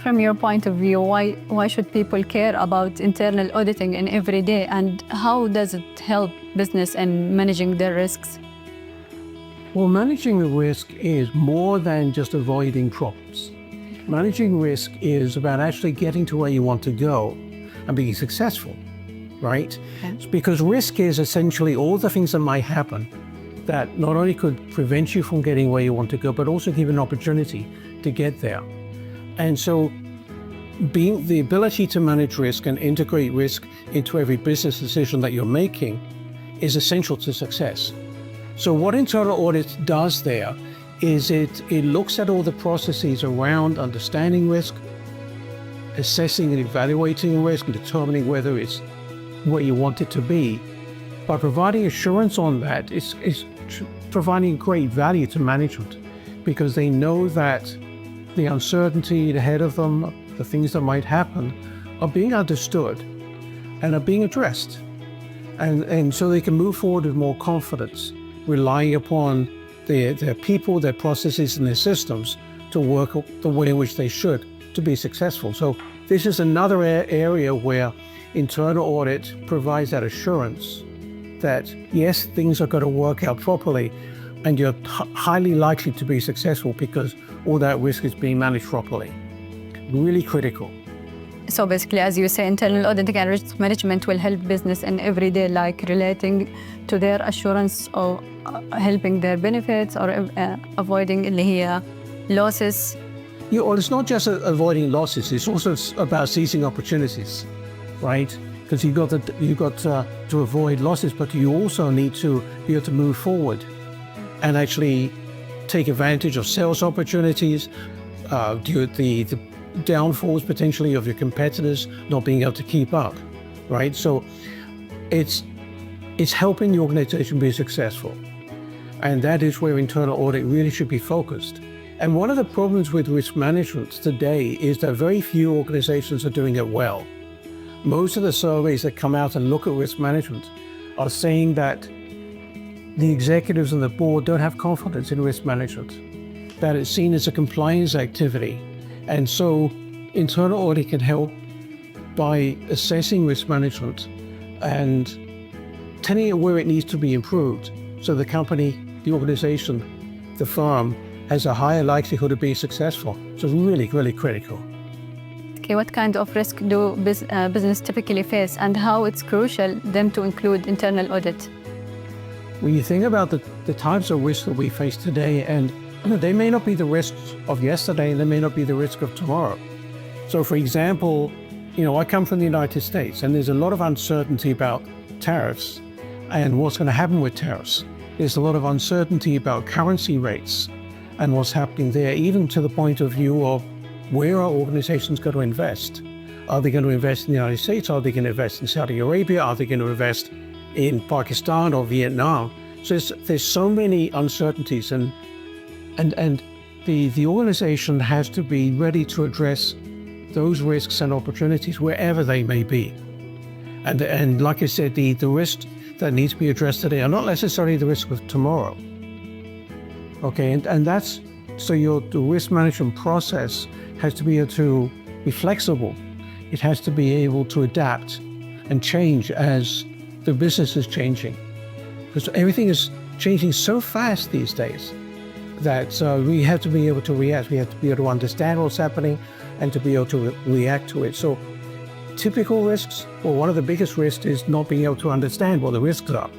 from your point of view, why should people care about internal auditing in every day, and how does it help business in managing their risks? Well, managing the risk is more than just avoiding problems. Managing risk is about actually getting to where you want to go and being successful, right? Okay. Because risk is essentially all the things that might happen that not only could prevent you from getting where you want to go, but also give an opportunity to get there. And so being the ability to manage risk and integrate risk into every business decision that you're making is essential to success. So what internal audit does there is it looks at all the processes around understanding risk, assessing and evaluating risk, and determining whether it's where you want it to be. By providing assurance on that, it's providing great value to management, because they know that the uncertainty ahead of them, the things that might happen, are being understood and are being addressed. And so they can move forward with more confidence, relying upon their people, their processes, and their systems to work the way in which they should to be successful. So this is another area where internal audit provides that assurance that, yes, things are going to work out properly, and you're highly likely to be successful because all that risk is being managed properly. Really critical. So basically, as you say, internal auditing and risk management will help business in every day, like relating to their assurance or helping their benefits or avoiding losses. Yeah, well, it's not just avoiding losses, it's also about seizing opportunities, right? Because you've got to avoid losses, but you also need to be able to move forward and actually take advantage of sales opportunities, the downfalls potentially of your competitors not being able to keep up, right? So it's helping the organization be successful. And that is where internal audit really should be focused. And one of the problems with risk management today is that very few organizations are doing it well. Most of the surveys that come out and look at risk management are saying that the executives and the board don't have confidence in risk management, that it's seen as a compliance activity. And so internal audit can help by assessing risk management and telling it where it needs to be improved, so the company, the organization, the firm has a higher likelihood of being successful. So it's really, really critical. Okay, what kind of risk do business typically face, and how it's crucial them to include internal audit? When you think about the types of risks that we face today, and they may not be the risks of yesterday, and they may not be the risk of tomorrow. So for example, I come from the United States, and there's a lot of uncertainty about tariffs and what's going to happen with tariffs. There's a lot of uncertainty about currency rates and what's happening there, even to the point of view of where are organizations going to invest? Are they going to invest in the United States? Are they going to invest in Saudi Arabia? Are they going to invest in Pakistan or Vietnam? So there's so many uncertainties, and the organization has to be ready to address those risks and opportunities wherever they may be. And like I said, the risks that need to be addressed today are not necessarily the risk of tomorrow. Okay, and that's, so the risk management process has to be able to be flexible. It has to be able to adapt and change as the business is changing. Because everything is changing so fast these days that we have to be able to react. We have to be able to understand what's happening and to be able to react to it. So typical risks, well, one of the biggest risks is not being able to understand what the risks are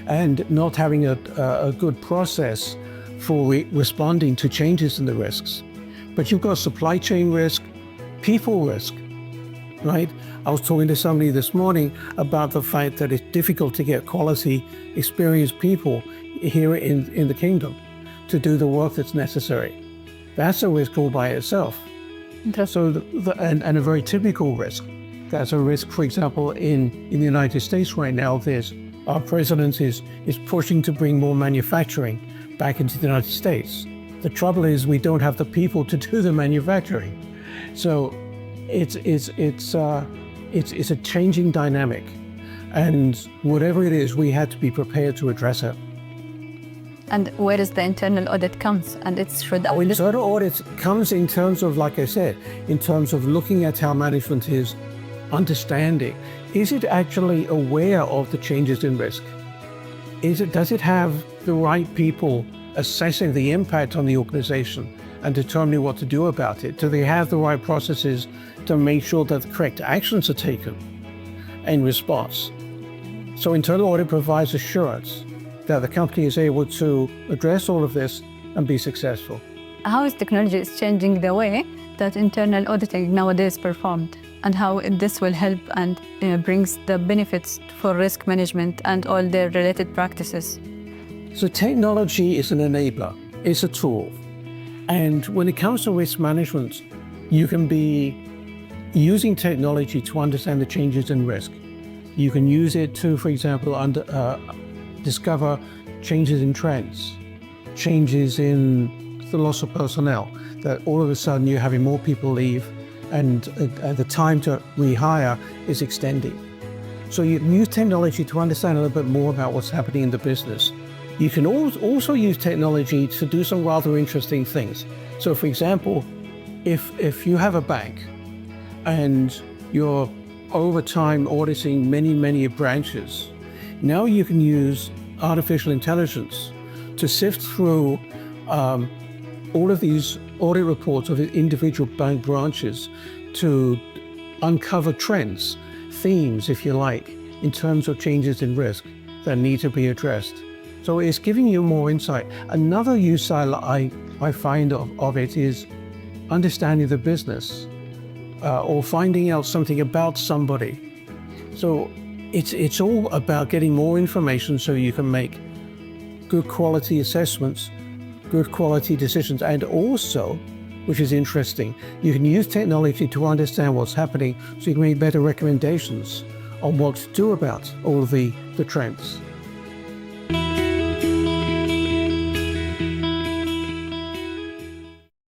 and not having a good process for responding to changes in the risks. But you've got supply chain risk, people risk, right? I was talking to somebody this morning about the fact that it's difficult to get quality, experienced people here in the kingdom to do the work that's necessary. That's a risk all by itself. So, and a very typical risk. That's a risk, for example, in the United States right now, our president is pushing to bring more manufacturing back into the United States. The trouble is we don't have the people to do the manufacturing. So it's a changing dynamic, and whatever it is, we had to be prepared to address it. And where is the internal audit comes? And it's should Internal audit comes in terms of, like I said, in terms of looking at how management is understanding. Is it actually aware of the changes in risk? Does it have the right people assessing the impact on the organization and determining what to do about it? Do they have the right processes to make sure that the correct actions are taken in response? So internal audit provides assurance that the company is able to address all of this and be successful. How is technology changing the way that internal auditing nowadays performed, and how this will help and brings the benefits for risk management and all the related practices? So technology is an enabler, it's a tool. And when it comes to risk management, you can be using technology to understand the changes in risk. You can use it to, for example, discover changes in trends, changes in the loss of personnel, that all of a sudden you're having more people leave and the time to rehire is extending. So you can use technology to understand a little bit more about what's happening in the business. You can also use technology to do some rather interesting things. So for example, if you have a bank and you're over time auditing many branches, now you can use artificial intelligence to sift through all of these audit reports of individual bank branches to uncover trends, themes, if you like, in terms of changes in risk that need to be addressed. So it's giving you more insight. Another use I find of it is understanding the business or finding out something about somebody. So it's all about getting more information so you can make good quality assessments, good quality decisions, and also, which is interesting, you can use technology to understand what's happening so you can make better recommendations on what to do about all of the trends.